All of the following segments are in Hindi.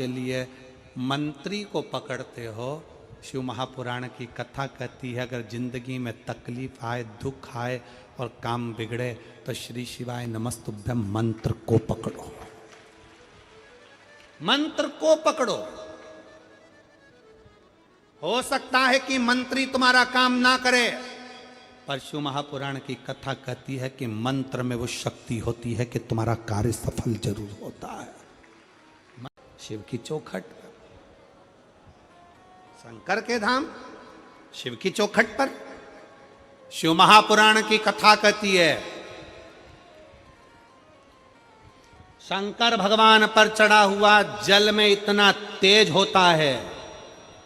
के लिए मंत्री को पकड़ते हो। शिव महापुराण की कथा कहती है अगर जिंदगी में तकलीफ आए, दुख आए और काम बिगड़े तो श्री शिवाय नमस्तुभ्यम मंत्र को पकड़ो, मंत्र को पकड़ो। हो सकता है कि मंत्री तुम्हारा काम ना करे, पर शिव महापुराण की कथा कहती है कि मंत्र में वो शक्ति होती है कि तुम्हारा कार्य सफल जरूर होता है। शिव की चौखट, शंकर के धाम, शिव की चौखट पर शिव महापुराण की कथा कहती है शंकर भगवान पर चढ़ा हुआ जल में इतना तेज होता है,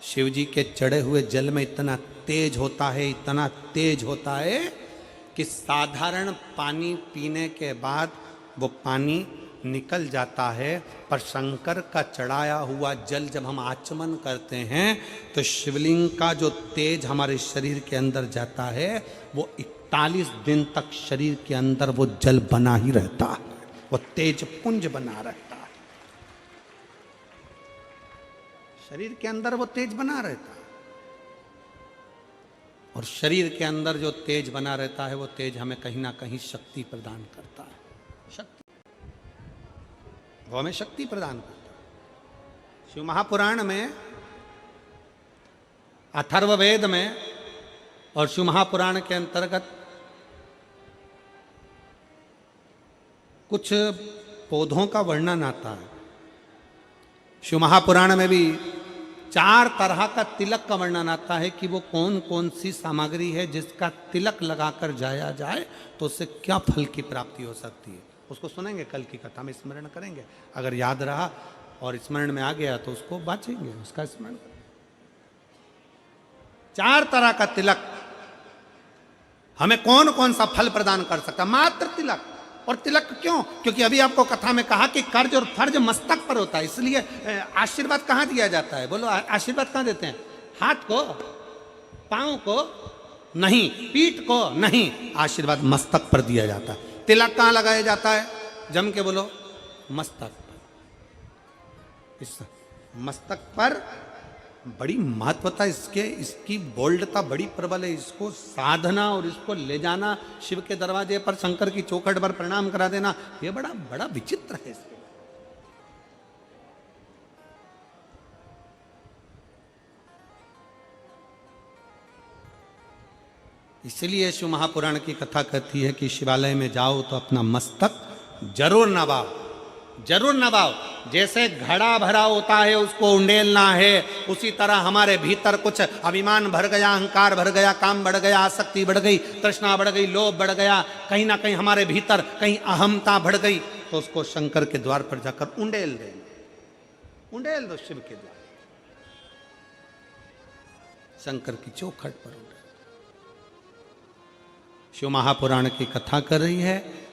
शिव जी के चढ़े हुए जल में इतना तेज होता है, इतना तेज होता है कि साधारण पानी पीने के बाद वो पानी निकल जाता है, पर शंकर का चढ़ाया हुआ जल जब हम आचमन करते हैं तो शिवलिंग का जो तेज हमारे शरीर के अंदर जाता है वो 41 दिन तक शरीर के अंदर वो जल बना ही रहता है, वो तेज पुंज बना रहता है, शरीर के अंदर वो तेज बना रहता है। और शरीर के अंदर जो तेज बना रहता है वो तेज हमें कहीं ना कहीं शक्ति प्रदान करता है, शक्ति, वो हमें शक्ति प्रदान करता है। शिव महापुराण में, अथर्ववेद में और शिव महापुराण के अंतर्गत कुछ पौधों का वर्णन आता है। शिव महापुराण में भी 4 तरह का तिलक का वर्णन आता है कि वो कौन कौन सी सामग्री है जिसका तिलक लगाकर जाया जाए तो उससे क्या फल की प्राप्ति हो सकती है। उसको सुनेंगे, कल की कथा में स्मरण करेंगे, अगर याद रहा और स्मरण में आ गया तो उसको बांचेंगे, उसका स्मरण करेंगे। 4 तरह का तिलक हमें कौन कौन सा फल प्रदान कर सकता, मात्र तिलक। और तिलक क्यों? क्योंकि अभी आपको कथा में कहा कि कर्ज और फर्ज मस्तक पर होता है, इसलिए आशीर्वाद कहाँ दिया जाता है? बोलो, आशीर्वाद कहाँ देते हैं? हाथ को, पांव को नहीं, पीठ को नहीं, आशीर्वाद मस्तक पर दिया जाता है। तिलक कहाँ लगाया जाता है? जम के बोलो, मस्तक पर। इस मस्तक पर बड़ी महत्वता इसके, इसकी बोल्डता बड़ी प्रबल है। इसको साधना और इसको ले जाना शिव के दरवाजे पर, शंकर की चौखट पर प्रणाम करा देना, ये बड़ा बड़ा विचित्र है। इसके इसलिए शिव महापुराण की कथा कहती है कि शिवालय में जाओ तो अपना मस्तक जरूर नवाओ, जरूर नवाओ। जैसे घड़ा भरा होता है उसको उंडेलना है, उसी तरह हमारे भीतर कुछ अभिमान भर गया, अहंकार भर गया, काम बढ़ गया, आसक्ति बढ़ गई, तृष्णा बढ़ गई, लोभ बढ़ गया, कहीं ना कहीं हमारे भीतर कहीं अहमता बढ़ गई, तो उसको शंकर के द्वार पर जाकर उंडेल देना, उंडेल दो शिव के द्वार, शंकर की चौखट पर उंडेल। शिव महापुराण की कथा कर रही है।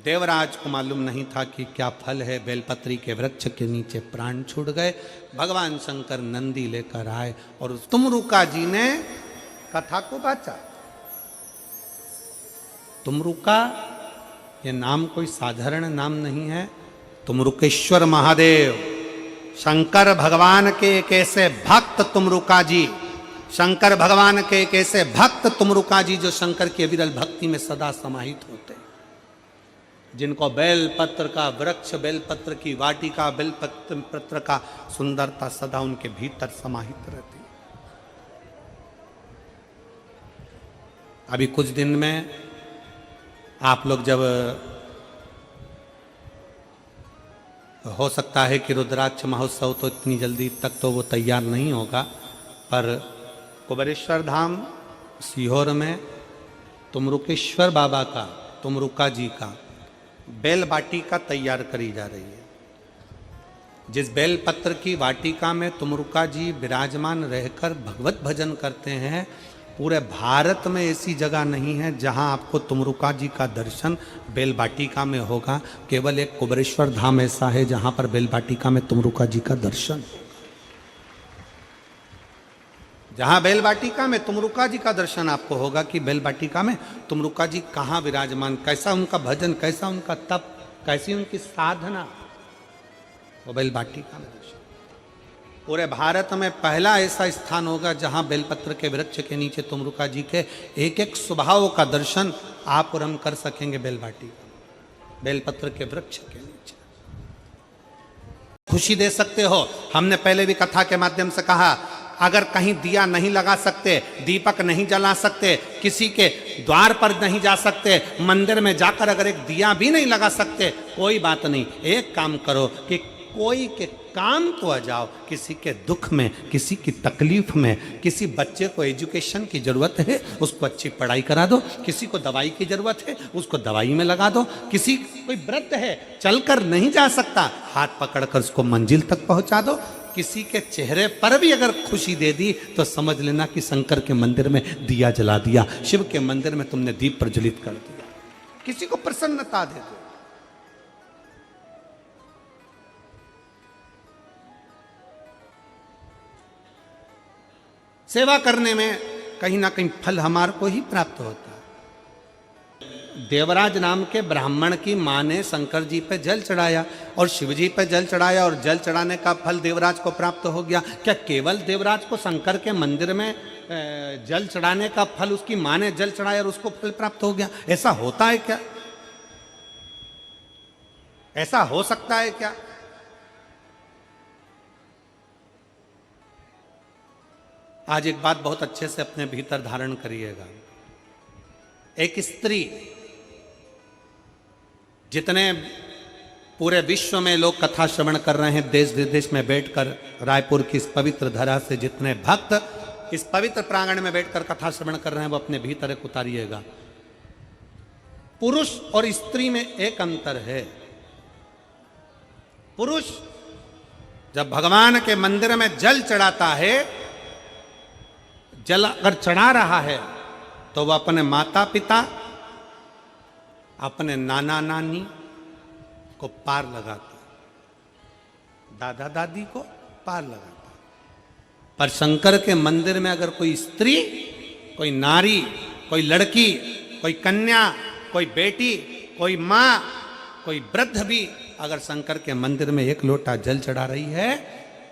देवराज को मालूम नहीं था कि क्या फल है। बेलपत्री के वृक्ष के नीचे प्राण छूट गए। भगवान शंकर नंदी लेकर आए और तुमरुका जी ने कथा को बांचा। तुमरुका ये नाम कोई साधारण नाम नहीं है। तुमरुकेश्वर महादेव, शंकर भगवान के एक ऐसे भक्त तुमरुका जी, शंकर भगवान के एक ऐसे भक्त तुमरुका जी जो शंकर की अविरल भक्ति में सदा समाहित होते, जिनको बेलपत्र का वृक्ष, बेलपत्र की वाटिका, बेलपत्र का सुंदरता सदा उनके भीतर समाहित रहती। अभी कुछ दिन में आप लोग जब, हो सकता है कि रुद्राक्ष महोत्सव तो इतनी जल्दी तक तो वो तैयार नहीं होगा, पर कुबेरेश्वर धाम सीहोर में तुमरुकेश्वर बाबा का, तुमरुका जी का बेल वाटिका तैयार करी जा रही है। जिस बेल पत्र की वाटिका में तुमरुका जी विराजमान रहकर भगवत भजन करते हैं, पूरे भारत में ऐसी जगह नहीं है जहां आपको तुमरुका जी का दर्शन बेल वाटिका में होगा। केवल एक कुबेरेश्वर धाम ऐसा है जहां पर बेल वाटिका में तुमरुका जी का दर्शन, जहां बेल वाटिका में तुमरुका जी का दर्शन आपको होगा कि बेल वाटिका में तुमरुका जी कहाँ विराजमान, कैसा उनका भजन, कैसा उनका तप, कैसी उनकी साधना, वो बेल वाटिका में दर्शन। पूरे भारत में पहला ऐसा स्थान होगा जहां बेलपत्र के वृक्ष के नीचे तुमरुका जी के एक एक स्वभाव का दर्शन आप और हम कर सकेंगे। बेलवाटी बेलपत्र के वृक्ष के नीचे खुशी दे सकते हो। हमने पहले भी कथा के माध्यम से कहा, अगर कहीं दिया नहीं लगा सकते, दीपक नहीं जला सकते, किसी के द्वार पर नहीं जा सकते, मंदिर में जाकर अगर एक दिया भी नहीं लगा सकते, कोई बात नहीं, एक काम करो कि कोई के काम तो आ जाओ। किसी के दुख में, किसी की तकलीफ में, किसी बच्चे को एजुकेशन की जरूरत है, उसको अच्छी पढ़ाई करा दो। किसी को दवाई की जरूरत है, उसको दवाई में लगा दो। किसी कोई वृद्ध है, चलकर नहीं जा सकता, हाथ पकड़कर उसको मंजिल तक पहुंचा दो। किसी के चेहरे पर भी अगर खुशी दे दी तो समझ लेना कि शंकर के मंदिर में दिया जला दिया, शिव के मंदिर में तुमने दीप प्रज्वलित कर दिया। किसी को प्रसन्नता दे दो। सेवा करने में कहीं ना कहीं फल हमारे को ही प्राप्त होता है। देवराज नाम के ब्राह्मण की मां ने शंकर जी पे जल चढ़ाया और शिव जी पे जल चढ़ाया और जल चढ़ाने का फल देवराज को प्राप्त हो गया। क्या केवल देवराज को शंकर के मंदिर में जल चढ़ाने का फल उसकी मां ने जल चढ़ाया और उसको फल प्राप्त हो गया? ऐसा होता है क्या? ऐसा हो सकता है क्या? आज एक बात बहुत अच्छे से अपने भीतर धारण करिएगा। एक स्त्री, जितने पूरे विश्व में लोग कथा श्रवण कर रहे हैं, देश विदेश में बैठकर, रायपुर की इस पवित्र धरा से जितने भक्त इस पवित्र प्रांगण में बैठकर कथा श्रवण कर रहे हैं, वो अपने भीतर एक उतारिएगा। पुरुष और स्त्री में एक अंतर है। पुरुष जब भगवान के मंदिर में जल चढ़ाता है, जल अगर चढ़ा रहा है तो वह अपने माता पिता, अपने नाना नानी को पार लगाता, दादा दादी को पार लगाता। पर शंकर के मंदिर में अगर कोई स्त्री, कोई नारी, कोई लड़की, कोई कन्या, कोई बेटी, कोई मां, कोई वृद्ध भी अगर शंकर के मंदिर में एक लोटा जल चढ़ा रही है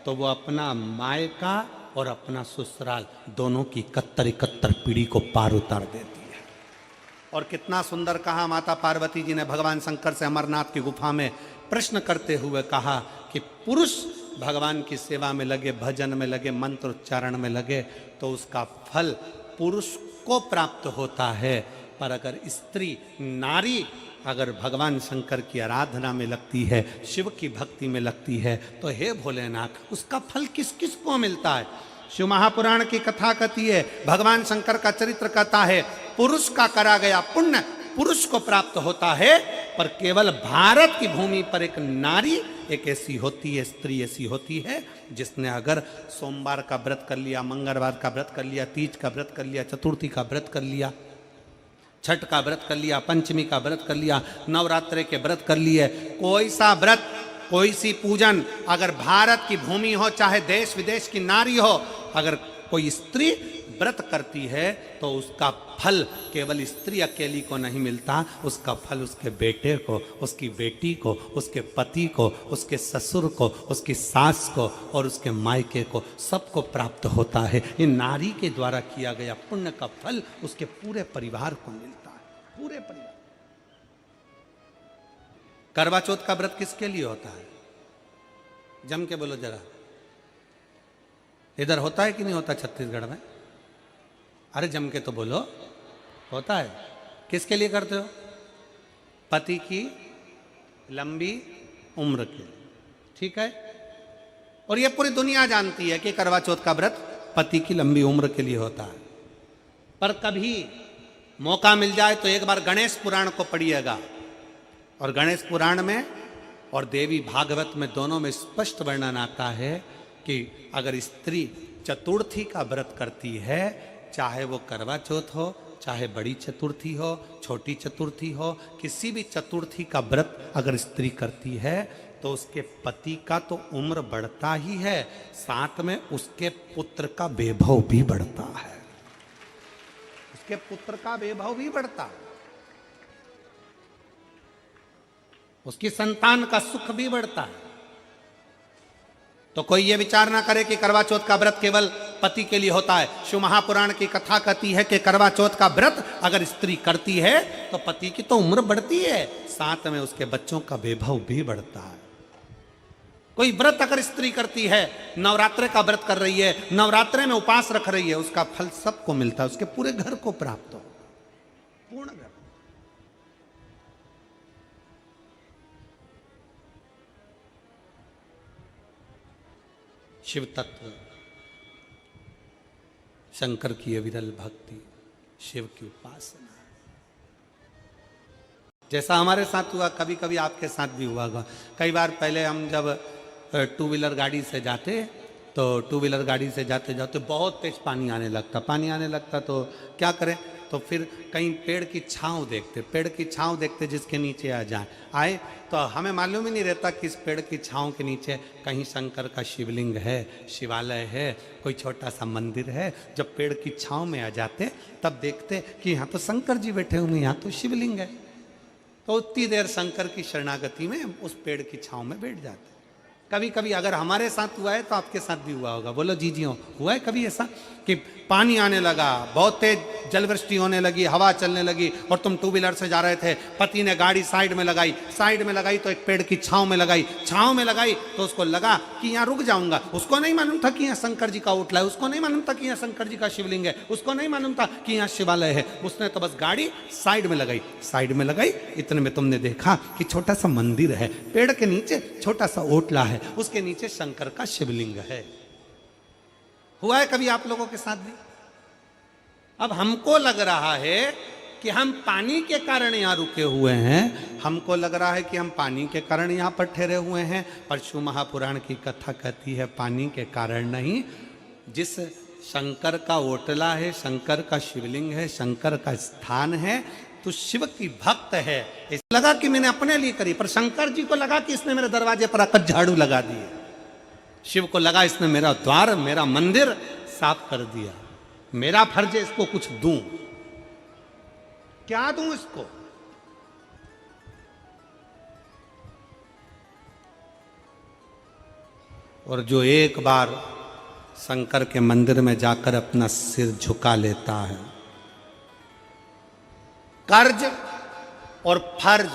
तो वो अपना मायका और अपना ससुराल दोनों की 71 पीढ़ी को पार उतार देती है। और कितना सुंदर कहा माता पार्वती जी ने भगवान शंकर से अमरनाथ की गुफा में प्रश्न करते हुए कहा कि पुरुष भगवान की सेवा में लगे, भजन में लगे, मंत्र उच्चारण में लगे तो उसका फल पुरुष को प्राप्त होता है। पर अगर स्त्री, नारी अगर भगवान शंकर की आराधना में लगती है, शिव की भक्ति में लगती है, तो हे भोलेनाथ, उसका फल किस किस को मिलता है? शिव महापुराण की कथा कहती है, भगवान शंकर का चरित्र कहता है, पुरुष का करा गया पुण्य पुरुष को प्राप्त होता है। पर केवल भारत की भूमि पर एक नारी, एक ऐसी होती है, स्त्री ऐसी होती है, जिसने अगर सोमवार का व्रत कर लिया, मंगलवार का व्रत कर लिया, तीज का व्रत कर लिया, चतुर्थी का व्रत कर लिया, छठ का व्रत कर लिया, पंचमी का व्रत कर लिया, नवरात्रे के व्रत कर लिए, कोई सा व्रत, कोई सी पूजन अगर भारत की भूमि हो, चाहे देश विदेश की नारी हो, अगर कोई स्त्री व्रत करती है तो उसका फल केवल स्त्री अकेली को नहीं मिलता, उसका फल उसके बेटे को, उसकी बेटी को, उसके पति को, उसके ससुर को, उसकी सास को और उसके मायके को, सबको प्राप्त होता है। ये नारी के द्वारा किया गया पुण्य का फल उसके पूरे परिवार को मिलता है, पूरे परिवार। करवा चौथ का व्रत किसके लिए होता है? जम के बोलो जरा, इधर होता है कि नहीं होता छत्तीसगढ़ में? अरे जम के तो बोलो, होता है। किसके लिए करते हो? पति की लंबी उम्र के लिए, ठीक है। और ये पूरी दुनिया जानती है कि करवा चौथ का व्रत पति की लंबी उम्र के लिए होता है। पर कभी मौका मिल जाए तो एक बार गणेश पुराण को पढ़िएगा, और गणेश पुराण में और देवी भागवत में दोनों में स्पष्ट वर्णन आता है कि अगर स्त्री चतुर्थी का व्रत करती है, चाहे वो करवा चौथ हो, चाहे बड़ी चतुर्थी हो, छोटी चतुर्थी हो, किसी भी चतुर्थी का व्रत अगर स्त्री करती है तो उसके पति का तो उम्र बढ़ता ही है, साथ में उसके पुत्र का वैभव भी बढ़ता है, उसके पुत्र का वैभव भी बढ़ता है, उसकी संतान का सुख भी बढ़ता है। तो कोई ये विचार ना करे कि करवा चौथ का व्रत केवल पति के लिए होता है। शिव महापुराण की कथा कहती है कि करवा चौथ का व्रत अगर स्त्री करती है तो पति की तो उम्र बढ़ती है, साथ में उसके बच्चों का वैभव भी बढ़ता है। कोई व्रत अगर स्त्री करती है, नवरात्रे का व्रत कर रही है, नवरात्रे में उपवास रख रही है, उसका फल सबको मिलता है, उसके पूरे घर को प्राप्त हो, पूर्ण घर। शिव तत्व, शंकर की अविरल भक्ति, शिव की उपासना, जैसा हमारे साथ हुआ, कभी कभी आपके साथ भी हुआ होगा। कई बार पहले हम जब टू व्हीलर गाड़ी से जाते, तो टू व्हीलर गाड़ी से जाते जाते बहुत तेज पानी आने लगता तो क्या करें, तो फिर कहीं पेड़ की छांव देखते जिसके नीचे आए तो हमें मालूम ही नहीं रहता कि इस पेड़ की छांव के नीचे कहीं शंकर का शिवलिंग है, शिवालय है, कोई छोटा सा मंदिर है। जब पेड़ की छांव में आ जाते तब देखते कि यहाँ तो शंकर जी बैठे हुए, यहाँ तो शिवलिंग है, तो उतनी देर शंकर की शरणागति में उस पेड़ की छांव में बैठ जाते। कभी कभी अगर हमारे साथ हुआ है तो आपके साथ भी हुआ होगा, बोलो जी हुआ है कभी ऐसा कि पानी आने लगा, बहुत तेज जलवृष्टि होने लगी, हवा चलने लगी और तुम टू व्हीलर से जा रहे थे, पति ने गाड़ी साइड में लगाई तो एक पेड़ की छांव में लगाई तो उसको लगा कि यहाँ रुक जाऊंगा। उसको नहीं मालूम था कि यहाँ शंकर जी का ओटला है, उसको नहीं मालूम था कि यहाँ शंकर जी का शिवलिंग है, उसको नहीं मालूम था कि यहाँ शिवालय है। उसने तो बस गाड़ी साइड में लगाई, इतने में तुमने देखा कि छोटा सा मंदिर है, पेड़ के नीचे छोटा सा ओटला है, उसके नीचे शंकर का शिवलिंग है। हुआ है कभी आप लोगों के साथ भी? अब हमको लग रहा है कि हम पानी के कारण यहाँ रुके हुए हैं, हमको लग रहा है कि हम पानी के कारण यहाँ पर ठहरे हुए हैं, पर शिव महापुराण की कथा कहती है पानी के कारण नहीं, जिस शंकर का ओटला है, शंकर का शिवलिंग है, शंकर का स्थान है, तो शिव की भक्त है। इस लगा कि मैंने अपने लिए करी, पर शंकर जी को लगा कि इसने मेरे दरवाजे पर आकर झाड़ू लगा दिए। शिव को लगा इसने मेरा द्वार, मेरा मंदिर साफ कर दिया, मेरा फर्ज है इसको कुछ दूं। क्या दूं इसको? और जो एक बार शंकर के मंदिर में जाकर अपना सिर झुका लेता है, कर्ज और फर्ज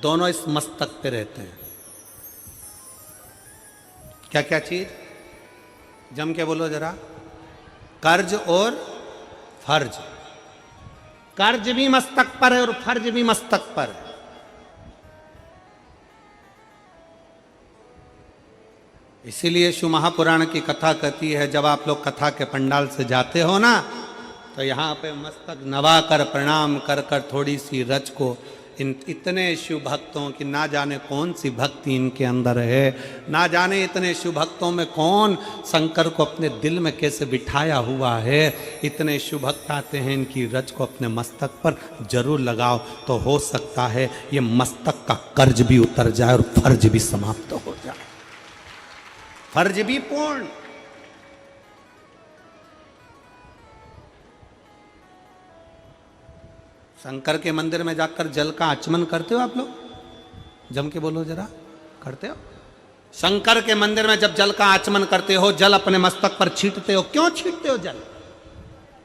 दोनों इस मस्तक पे रहते हैं। क्या क्या चीज? जम के बोलो जरा। कर्ज और फर्ज। कर्ज भी मस्तक पर है और फर्ज भी मस्तक पर है। इसीलिए शिव महापुराण की कथा कहती है, जब आप लोग कथा के पंडाल से जाते हो ना, तो यहाँ पे मस्तक नवा कर प्रणाम कर कर थोड़ी सी रज को इतने शिव भक्तों की, ना जाने कौन सी भक्ति इनके अंदर है, ना जाने इतने शिव भक्तों में कौन शंकर को अपने दिल में कैसे बिठाया हुआ है। इतने शिव भक्त आते हैं, इनकी रज को अपने मस्तक पर जरूर लगाओ, तो हो सकता है ये मस्तक का कर्ज भी उतर जाए और फर्ज भी समाप्त हो जाए, फर्ज भी पूर्ण। शंकर के मंदिर में जाकर जल का आचमन करते हो आप लोग? जम के बोलो जरा, करते हो? शंकर के मंदिर में जब जल का आचमन करते हो, जल अपने मस्तक पर छींटते हो, क्यों छींटते हो जल?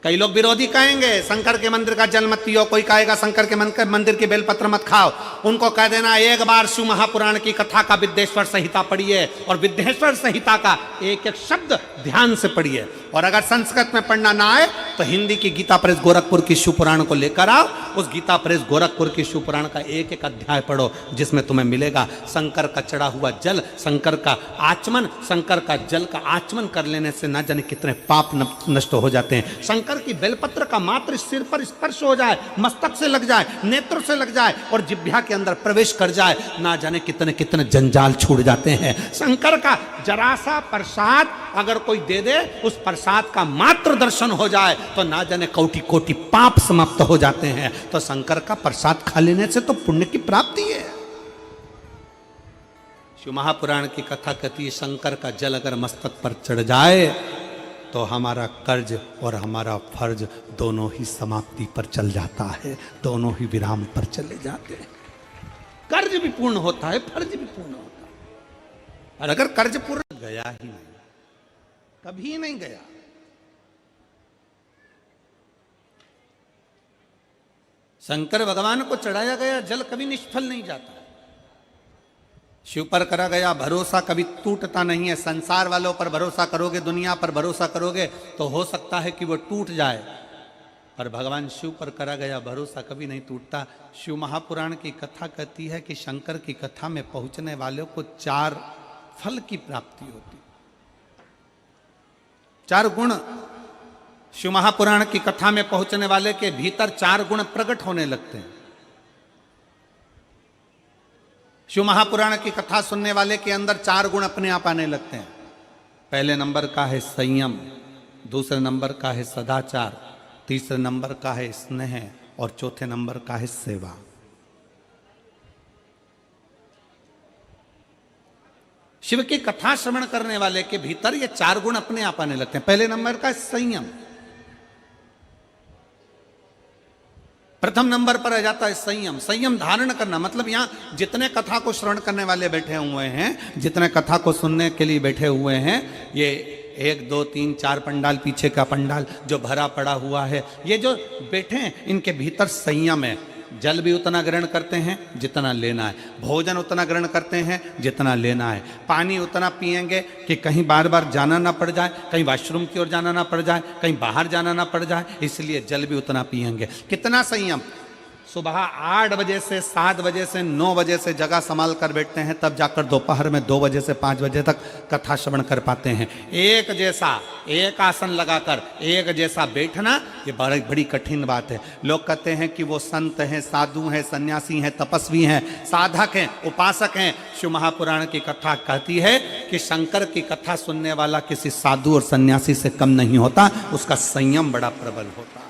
कई लोग विरोधी कहेंगे शंकर के मंदिर का जल मत पियो, कोई कहेगा शंकर के मंदिर की बेलपत्र मत खाओ। उनको कह देना एक बार शिव महापुराण की कथा का विद्येश्वर संहिता पढ़िए और विद्येश्वर संहिता का एक एक शब्द ध्यान से पढ़िए, और अगर संस्कृत में पढ़ना ना आए तो हिंदी की गीता प्रेस गोरखपुर की शिव पुराण को लेकर आओ, उस गीता प्रेस गोरखपुर की शिव पुराण का एक एक अध्याय पढ़ो, जिसमें तुम्हें मिलेगा शंकर का चढ़ा हुआ जल, शंकर का आचमन, शंकर का जल का आचमन कर लेने से ना जाने कितने पाप नष्ट हो जाते हैं। शंकर की बेलपत्र का मात्र सिर पर स्पर्श हो जाए, मस्तक से लग जाए, नेत्र से लग जाए और जिह्वा के अंदर प्रवेश कर जाए, ना जाने कितने कितने जंजाल छूट जाते हैं। शंकर का जरा सा प्रसाद अगर कोई दे दे, उस प्रसाद का मात्र दर्शन हो जाए तो ना जाने कोटि कोटि पाप समाप्त हो जाते हैं। तो शंकर का प्रसाद खा लेने से तो पुण्य की प्राप्ति है। शिव महापुराण की कथा कहती है शंकर का जल अगर मस्तक पर चढ़ जाए तो हमारा कर्ज और हमारा फर्ज दोनों ही समाप्ति पर चल जाता है, दोनों ही विराम पर चले जाते हैं। कर्ज भी पूर्ण होता है, फर्ज भी पूर्ण होता है। और अगर कर्ज पूर्ण गया ही नहीं, कभी नहीं गया। शंकर भगवान को चढ़ाया गया जल कभी निष्फल नहीं जाता। शिव पर करा गया भरोसा कभी टूटता नहीं है। संसार वालों पर भरोसा करोगे, दुनिया पर भरोसा करोगे तो हो सकता है कि वो टूट जाए, पर भगवान शिव पर करा गया भरोसा कभी नहीं टूटता। शिव महापुराण की कथा कहती है कि शंकर की कथा में पहुंचने वालों को 4 फल की प्राप्ति होती, 4 गुण। शिव महापुराण की कथा में पहुंचने वाले के भीतर 4 गुण प्रकट होने लगते हैं। शिव महापुराण की कथा सुनने वाले के अंदर 4 गुण अपने आप आने लगते हैं। पहले नंबर का है संयम, दूसरे नंबर का है सदाचार, तीसरे नंबर का है स्नेह और चौथे नंबर का है सेवा। शिव की कथा श्रवण करने वाले के भीतर ये 4 गुण अपने आप आने लगते हैं। पहले नंबर का संयम, प्रथम नंबर पर आ जाता है संयम। संयम धारण करना मतलब यहां जितने कथा को श्रवण करने वाले बैठे हुए हैं, जितने कथा को सुनने के लिए बैठे हुए हैं, ये 1 2 3 4 पंडाल, पीछे का पंडाल जो भरा पड़ा हुआ है, ये जो बैठे हैं इनके भीतर संयम है। जल भी उतना ग्रहण करते हैं जितना लेना है, भोजन उतना ग्रहण करते हैं जितना लेना है, पानी उतना पिएंगे कि कहीं बार बार जाना ना पड़ जाए, कहीं वॉशरूम की ओर जाना ना पड़ जाए, कहीं बाहर जाना ना पड़ जाए, इसलिए जल भी उतना पिएंगे। कितना संयम, सुबह 8 बजे से 7 बजे से 9 बजे से जगह संभाल कर बैठते हैं, तब जाकर दोपहर में 2 बजे से 5 बजे तक कथा श्रवण कर पाते हैं। एक जैसा एक आसन लगाकर एक जैसा बैठना ये बड़ी कठिन बात है। लोग कहते हैं कि वो संत हैं, साधु हैं, सन्यासी हैं, तपस्वी हैं, साधक हैं, उपासक हैं। शिव महापुराण की कथा कहती है कि शंकर की कथा सुनने वाला किसी साधु और सन्यासी से कम नहीं होता, उसका संयम बड़ा प्रबल होता।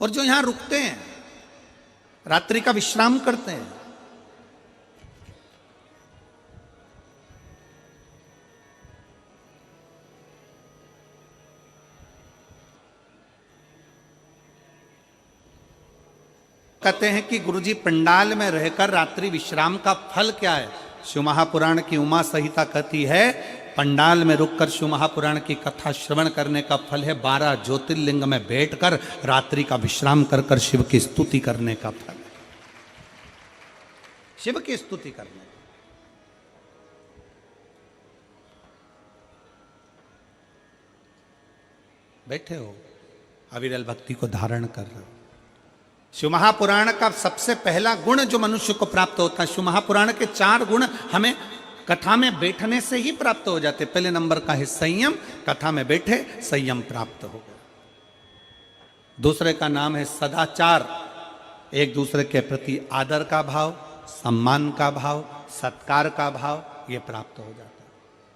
और जो यहां रुकते हैं, रात्रि का विश्राम करते हैं, कहते हैं कि गुरुजी पंडाल में रहकर रात्रि विश्राम का फल क्या है। शिव महापुराण की उमा संहिता कहती है पंडाल में रुककर शिव महापुराण की कथा श्रवण करने का फल है 12 ज्योतिर्लिंग में बैठकर रात्रि का विश्राम कर कर शिव की स्तुति करने का फल, शिव की स्तुति करने। बैठे हो, अविरल भक्ति को धारण कर रहे हो। शिव महापुराण का सबसे पहला गुण जो मनुष्य को प्राप्त होता है, शिव महापुराण के 4 गुण हमें कथा में बैठने से ही प्राप्त हो जाते। पहले नंबर का है संयम, कथा में बैठे संयम प्राप्त हो गया। दूसरे का नाम है सदाचार, एक दूसरे के प्रति आदर का भाव, सम्मान का भाव, सत्कार का भाव ये प्राप्त हो जाता है।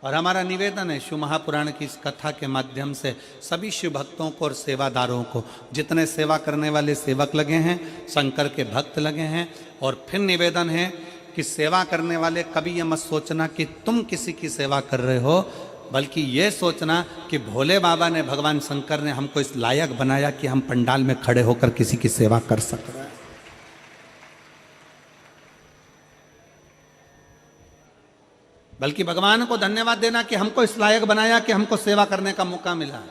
और हमारा निवेदन है शिव महापुराण की इस कथा के माध्यम से सभी शिव भक्तों को और सेवादारों को, जितने सेवा करने वाले सेवक लगे हैं, शंकर के भक्त लगे हैं, और फिर निवेदन है कि सेवा करने वाले कभी ये मत सोचना कि तुम किसी की सेवा कर रहे हो, बल्कि ये सोचना कि भोले बाबा ने, भगवान शंकर ने हमको इस लायक बनाया कि हम पंडाल में खड़े होकर किसी की सेवा कर सक रहे हैं। बल्कि भगवान को धन्यवाद देना कि हमको इस लायक बनाया कि हमको सेवा करने का मौका मिला है।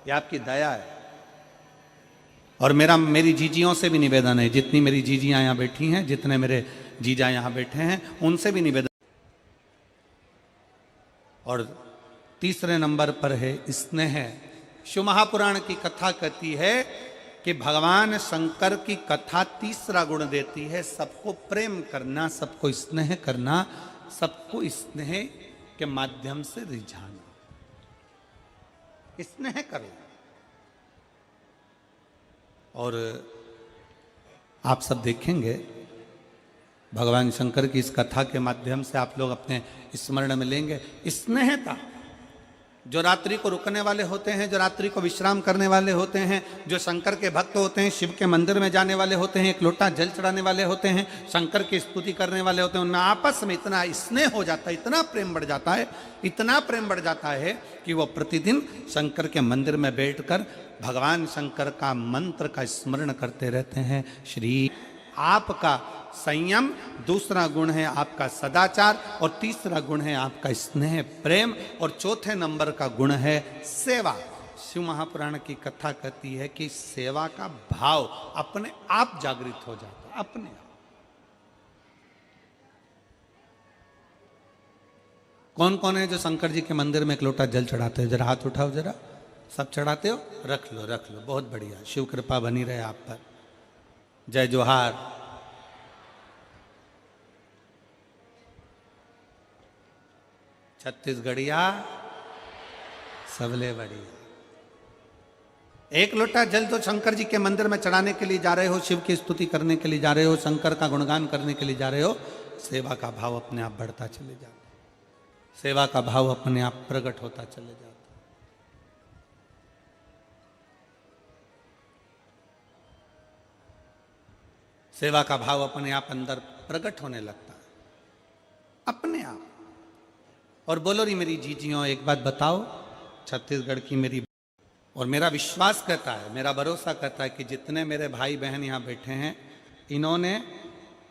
ये आपकी दया है। और मेरी जीजियों से भी निवेदन है, जितनी मेरी जीजियां यहाँ बैठी हैं, जितने मेरे जीजा यहाँ बैठे हैं, उनसे भी निवेदन। और तीसरे नंबर पर है स्नेह। शिव महापुराण की कथा कहती है कि भगवान शंकर की कथा तीसरा गुण देती है सबको प्रेम करना, सबको स्नेह करना, सबको स्नेह के माध्यम से रिझाना। स्नेह करो। और आप सब देखेंगे भगवान शंकर की इस कथा के माध्यम से आप लोग अपने स्मरण में लेंगे स्नेहता। जो रात्रि को रुकने वाले होते हैं, जो रात्रि को विश्राम करने वाले होते हैं, जो शंकर के भक्त होते हैं, शिव के मंदिर में जाने वाले होते हैं, एक लोटा जल चढ़ाने वाले होते हैं, शंकर की स्तुति करने वाले होते हैं, उनमें आपस में इतना स्नेह हो जाता है, इतना प्रेम बढ़ जाता है, इतना प्रेम बढ़ जाता है कि वो प्रतिदिन शंकर के मंदिर में बैठकर भगवान शंकर का मंत्र का स्मरण करते रहते हैं। श्री आपका संयम, दूसरा गुण है आपका सदाचार, और तीसरा गुण है आपका स्नेह प्रेम, और चौथे नंबर का गुण है सेवा। शिव महापुराण की कथा कहती है कि सेवा का भाव अपने आप जागृत हो जाता है, अपने आप। कौन कौन है जो शंकर जी के मंदिर में एक लोटा जल चढ़ाते हो? जरा हाथ उठाओ, जरा सब चढ़ाते हो? रख लो रख लो, बहुत बढ़िया, शिव कृपा बनी रहे आप पर। जय जोहार। छत्तीसगढ़िया सबले बढ़िया। एक लोटा जल तो शंकर जी के मंदिर में चढ़ाने के लिए जा रहे हो, शिव की स्तुति करने के लिए जा रहे हो, शंकर का गुणगान करने के लिए जा रहे हो, सेवा का भाव अपने आप बढ़ता चले जाता, सेवा का भाव अपने आप प्रकट होता चले जाता। सेवा का भाव अपने आप अंदर प्रकट होने लगता है, अपने आप। और बोलो री मेरी जीजियों, एक बात बताओ, छत्तीसगढ़ की मेरी, और मेरा विश्वास कहता है, मेरा भरोसा कहता है कि जितने मेरे भाई बहन यहाँ बैठे हैं, इन्होंने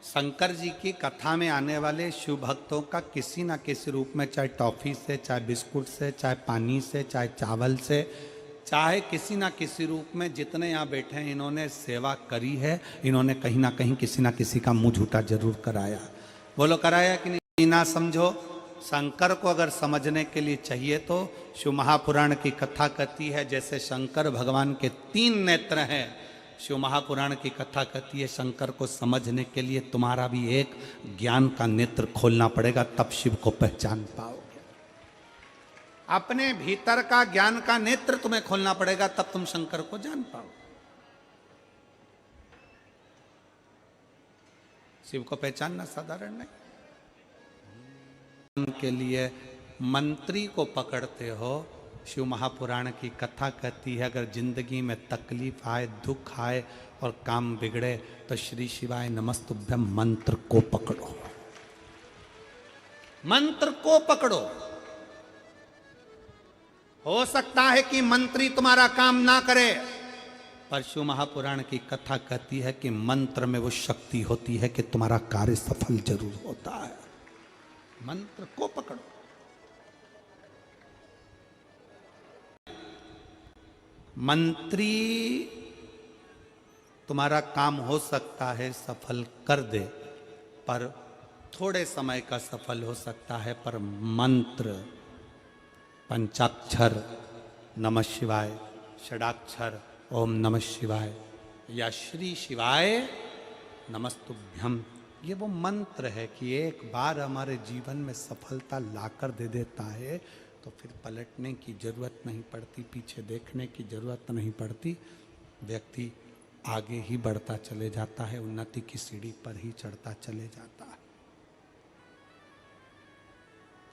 शंकर जी की कथा में आने वाले शिव भक्तों का किसी ना किसी रूप में, चाहे टॉफी से, चाहे बिस्कुट से, चाहे पानी से, चाहे चावल से, चाहे किसी ना किसी रूप में, जितने यहाँ बैठे हैं इन्होंने सेवा करी है। इन्होंने कहीं ना कहीं किसी ना किसी का मुंह झूठा जरूर कराया। बोलो कराया कि नहीं? ना समझो, शंकर को अगर समझने के लिए चाहिए तो शिव महापुराण की कथा कहती है, जैसे शंकर भगवान के 3 नेत्र हैं, शिव महापुराण की कथा कहती है शंकर को समझने के लिए तुम्हारा भी एक ज्ञान का नेत्र खोलना पड़ेगा, तब शिव को पहचान पाओगे। अपने भीतर का ज्ञान का नेत्र तुम्हें खोलना पड़ेगा, तब तुम शंकर को जान पाओ। शिव को पहचानना साधारण नहीं। के लिए मंत्री को पकड़ते हो, शिव महापुराण की कथा कहती है अगर जिंदगी में तकलीफ आए, दुख आए और काम बिगड़े तो श्री शिवाय नमस्तुभ्यम मंत्र को पकड़ो, मंत्र को पकड़ो। हो सकता है कि मंत्री तुम्हारा काम ना करे, पर शिव महापुराण की कथा कहती है कि मंत्र में वो शक्ति होती है कि तुम्हारा कार्य सफल जरूर होता है। मंत्र को पकड़ो। मंत्री तुम्हारा काम हो सकता है सफल कर दे, पर थोड़े समय का सफल हो सकता है, पर मंत्र, पंचाक्षर नमः शिवाय, षडाक्षर ओम नमः शिवाय या श्री शिवाय नमस्तुभ्यम, ये वो मंत्र है कि एक बार हमारे जीवन में सफलता लाकर दे देता है तो फिर पलटने की जरूरत नहीं पड़ती, पीछे देखने की जरूरत नहीं पड़ती, व्यक्ति आगे ही बढ़ता चले जाता है, उन्नति की सीढ़ी पर ही चढ़ता चले जाता है।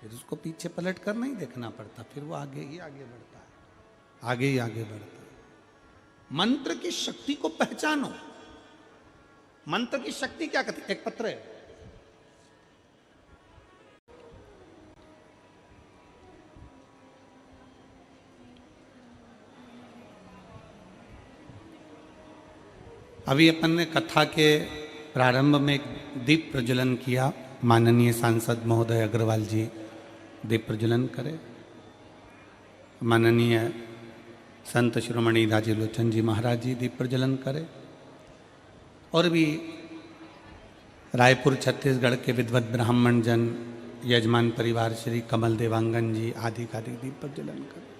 फिर उसको पीछे पलट कर नहीं देखना पड़ता, फिर वो आगे ही आगे बढ़ता है, आगे ही आगे बढ़ता है। मंत्र की शक्ति को पहचानो। मंत्र की शक्ति क्या कहती है? एक पत्र है, अभी अपन ने कथा के प्रारंभ में एक दीप प्रज्वलन किया। माननीय सांसद महोदय अग्रवाल जी दीप प्रज्वलन करें, माननीय संत शिरोमणि राजीलोचन जी महाराज जी दीप प्रज्वलन करें, और भी रायपुर छत्तीसगढ़ के विद्वत ब्राह्मण जन, यजमान परिवार श्री कमल देवांगन जी आदि का दीप प्रज्वलन करें।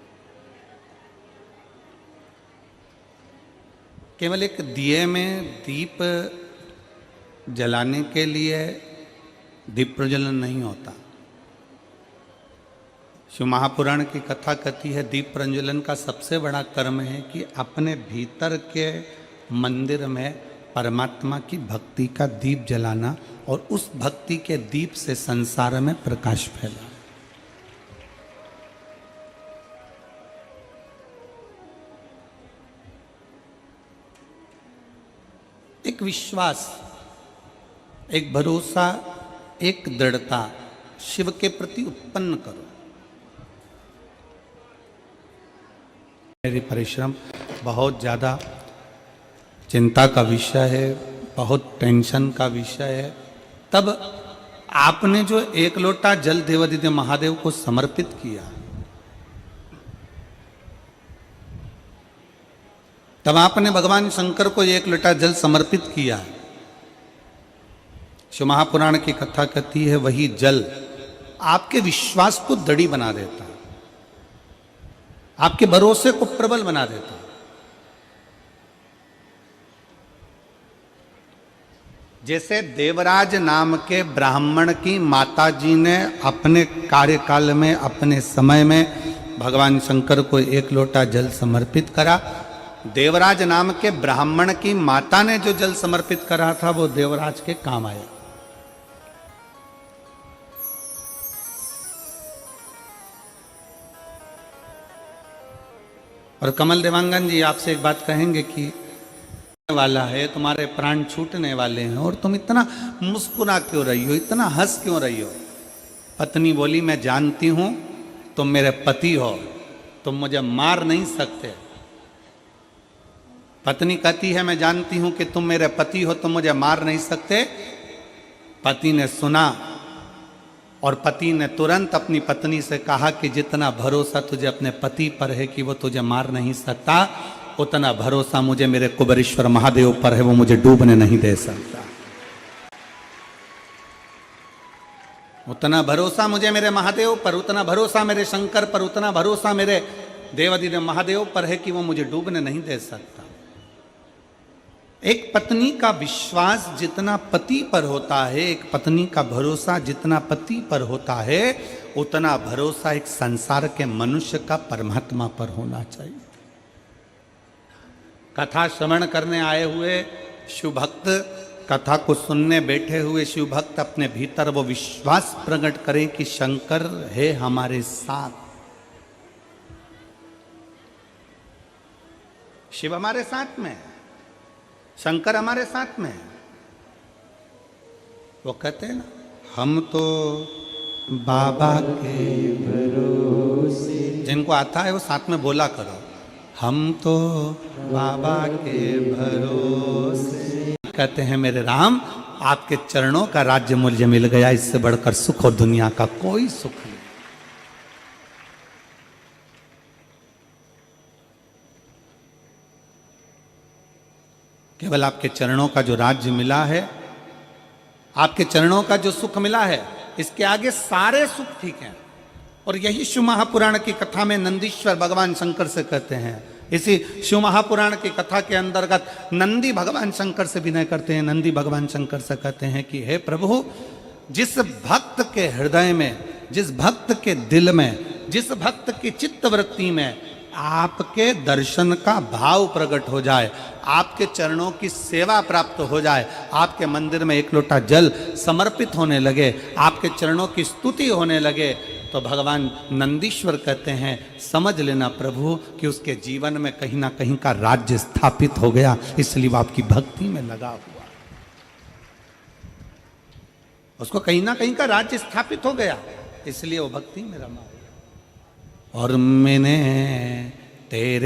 केवल एक दिए में दीप जलाने के लिए दीप प्रज्वलन नहीं होता। शिव महापुराण की कथा कहती है दीप प्रज्वलन का सबसे बड़ा कर्म है कि अपने भीतर के मंदिर में परमात्मा की भक्ति का दीप जलाना और उस भक्ति के दीप से संसार में प्रकाश फैला। एक विश्वास, एक भरोसा, एक दृढ़ता शिव के प्रति उत्पन्न करो। मेरी परिश्रम बहुत ज़्यादा चिंता का विषय है, बहुत टेंशन का विषय है। तब आपने जो एक लोटा जल देवादिदेव महादेव को समर्पित किया, तब आपने भगवान शंकर को एक लोटा जल समर्पित किया। शिव महापुराण की कथा कहती है वही जल आपके विश्वास को दृढ़ बना देता है, आपके भरोसे को प्रबल बना देता है। जैसे देवराज नाम के ब्राह्मण की माताजी ने अपने कार्यकाल में, अपने समय में भगवान शंकर को एक लोटा जल समर्पित करा। देवराज नाम के ब्राह्मण की माता ने जो जल समर्पित करा था वो देवराज के काम आया। और कमल देवांगन जी आपसे एक बात कहेंगे कि वाला है, तुम्हारे प्राण छूटने वाले हैं और तुम इतना मुस्कुरा क्यों रही हो, इतना हंस क्यों रही हो? पत्नी बोली मैं जानती हूं तुम मेरे पति हो, तुम मुझे मार नहीं सकते। पत्नी कहती है मैं जानती हूं कि तुम मेरे पति हो, तुम मुझे मार नहीं सकते। पति ने सुना और पति ने तुरंत अपनी पत्नी से कहा कि जितना भरोसा तुझे अपने पति पर है कि वो तुझे मार नहीं सकता, उतना भरोसा मुझे मेरे कुबेरेश्वर महादेव पर है, वो मुझे डूबने नहीं दे सकता। उतना भरोसा मुझे मेरे महादेव पर, उतना भरोसा मेरे शंकर पर, उतना भरोसा मेरे देवादिदेव महादेव पर है कि वो मुझे डूबने नहीं दे सकता। एक पत्नी का विश्वास जितना पति पर होता है, एक पत्नी का भरोसा जितना पति पर होता है, उतना भरोसा एक संसार के मनुष्य का परमात्मा पर होना चाहिए। कथा श्रवण करने आए हुए शिव भक्त, कथा को सुनने बैठे हुए शिव भक्त अपने भीतर वो विश्वास प्रकट करें कि शंकर है हमारे साथ, शिव हमारे साथ में, शंकर हमारे साथ में। वो कहते हैं ना, हम तो बाबा के भरोसे, जिनको आता है वो साथ में बोला करो, हम तो बाबा के भरोसे। कहते हैं मेरे राम आपके चरणों का राज्य मुझे मिल गया, इससे बढ़कर सुख और दुनिया का कोई सुख नहीं। केवल आपके चरणों का जो राज्य मिला है, आपके चरणों का जो सुख मिला है, इसके आगे सारे सुख ठीक हैं। और यही शिव महापुराण की कथा में नंदीश्वर भगवान शंकर से कहते हैं। इसी शिव महापुराण की कथा के अंतर्गत नंदी भगवान शंकर से विनय करते हैं। नंदी भगवान शंकर से कहते हैं कि हे प्रभु, जिस भक्त के हृदय में, जिस भक्त के दिल में, जिस भक्त की चित्तवृत्ति में आपके दर्शन का भाव प्रकट हो जाए, आपके चरणों की सेवा प्राप्त हो जाए, आपके मंदिर में एक लोटा जल समर्पित होने लगे, आपके चरणों की स्तुति होने लगे, तो भगवान नंदीश्वर कहते हैं समझ लेना प्रभु कि उसके जीवन में कहीं ना कहीं का राज्य स्थापित हो गया, इसलिए वो आपकी भक्ति में लगा हुआ, उसको कहीं ना कहीं का राज्य स्थापित हो गया, इसलिए वो भक्ति में रमा। और मैंने तेरे